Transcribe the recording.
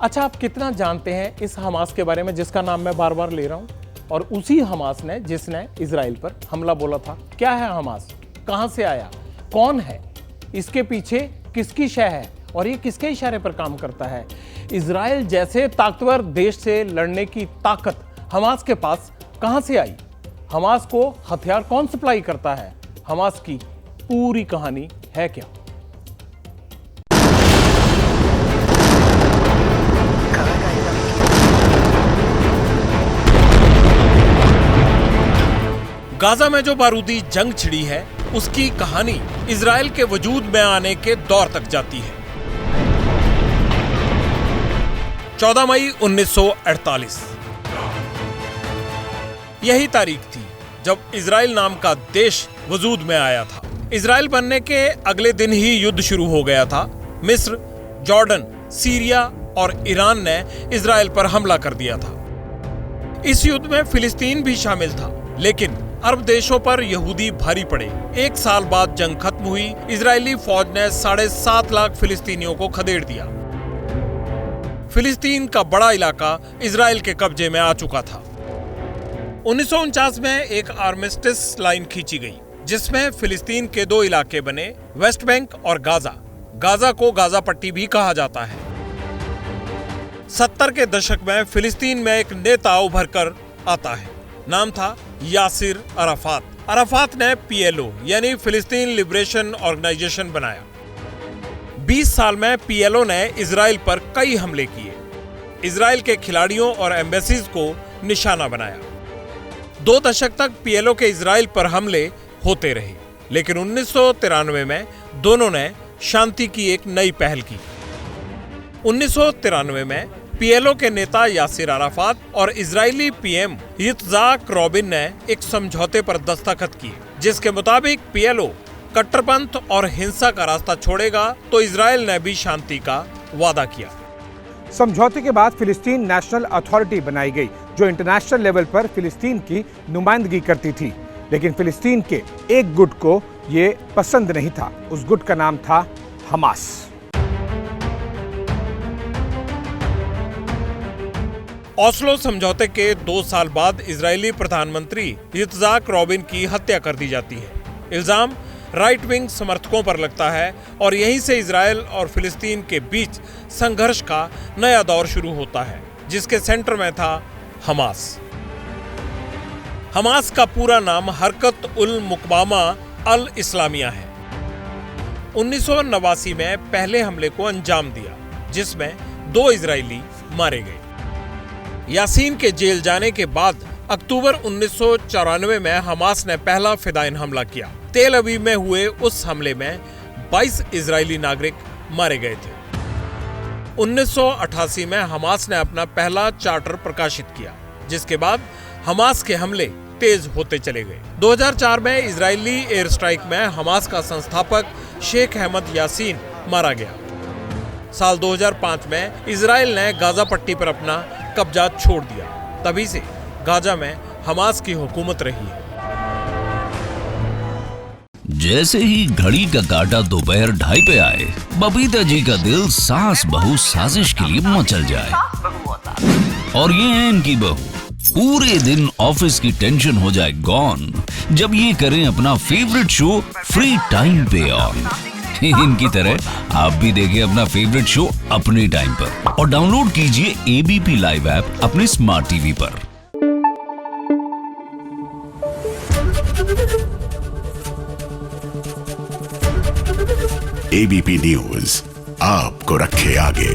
अच्छा, आप कितना जानते हैं इस हमास के बारे में जिसका नाम मैं बार बार ले रहा हूं, और उसी हमास ने जिसने इजराइल पर हमला बोला था? क्या है हमास, कहां से आया, कौन है, इसके पीछे किसकी शय है और ये किसके इशारे पर काम करता है? इजराइल जैसे ताकतवर देश से लड़ने की ताकत हमास के पास कहां से आई? हमास को हथियार कौन सप्लाई करता है? हमास की पूरी कहानी है क्या? गाजा में जो बारूदी जंग छिड़ी है उसकी कहानी इजराइल के वजूद में आने के दौर तक जाती है। 14 मई 1948 यही तारीख थी जब इजराइल नाम का देश वजूद में आया था। इजराइल बनने के अगले दिन ही युद्ध शुरू हो गया था। मिस्र, जॉर्डन, सीरिया और ईरान ने इजराइल पर हमला कर दिया था। इस युद्ध में फिलिस्तीन भी शामिल था, लेकिन अरब देशों पर यहूदी भारी पड़े। 1 साल बाद जंग खत्म हुई। इजरायली फौज ने 7.5 लाख फिलिस्तीनियों को खदेड़ दिया। फिलिस्तीन का बड़ा इलाका इजराइल के कब्जे में आ चुका था। 1949 में एक आर्मिस्टिस लाइन खींची गई, जिसमें फिलिस्तीन के 2 इलाके बने, वेस्ट बैंक और गाजा। गाजा को गाजा पट्टी भी कहा जाता है। 70 के दशक में फिलिस्तीन में एक नेता उभर कर आता है। नाम था यासिर अराफात। अराफात ने PLO यानी फिलिस्तीन लिबरेशन ऑर्गेनाइजेशन बनाया। 20 साल में PLO ने इजराइल पर कई हमले किए। इजराइल के खिलाड़ियों और एम्बेसीज को निशाना बनाया। 2 दशक तक PLO के इजराइल पर हमले होते रहे, लेकिन 1993 में दोनों ने शांति की एक नई पहल की। 1993 में PLO के नेता यासिर अराफात और इजरायली PM यित्ज़हाक रबिन ने एक समझौते पर दस्तखत किए, जिसके मुताबिक PLO कट्टरपंथ और हिंसा का रास्ता छोड़ेगा तो इजराइल ने भी शांति का वादा किया। समझौते के बाद फिलिस्तीन नेशनल अथॉरिटी बनाई गई, जो इंटरनेशनल लेवल पर फिलिस्तीन की नुमाइंदगी करती थी। लेकिन फिलिस्तीन के एक गुट को ये पसंद नहीं था। उस गुट का नाम था हमास। ओस्लो समझौते के 2 साल बाद इजरायली प्रधानमंत्री यित्ज़हाक रबिन की हत्या कर दी जाती है। इल्जाम राइट विंग समर्थकों पर लगता है और यहीं से इजराइल और फिलिस्तीन के बीच संघर्ष का नया दौर शुरू होता है, जिसके सेंटर में था हमास। हमास का पूरा नाम हरकत उल मुक़ावमा अल इस्लामिया है। 1989 में पहले हमले को अंजाम दिया, जिसमें 2 इजरायली मारे गए। यासीन के जेल जाने के बाद अक्टूबर 1994 में हमास ने पहला फिदाइन हमला किया। तेल अवीव में हुए उस हमले में 22 इजरायली नागरिक मारे गए थे। 1988 में हमास ने अपना पहला चार्टर प्रकाशित किया, जिसके बाद हमास के हमले तेज होते चले गए। 2004 में इजरायली एयर स्ट्राइक में हमास का संस्थापक शेख अहमद यासीन मारा गया। साल 2005 में इजराइल ने गाजा पट्टी पर अपना कब्जा छोड़ दिया। तभी से गाजा में हमास की हुकूमत रही है। जैसे ही घड़ी का काटा दोपहर 2:30 पे आए, बबीता जी का दिल सास बहू साजिश के लिए मचल जाए। और ये है इनकी बहू, पूरे दिन ऑफिस की टेंशन हो जाए गॉन जब ये करें अपना फेवरेट शो फ्री टाइम पे ऑन। इनकी तरह आप भी देखिए अपना फेवरेट शो अपने टाइम पर और डाउनलोड कीजिए ABP लाइव ऐप अपने स्मार्ट टीवी पर। ABP न्यूज आपको रखे आगे।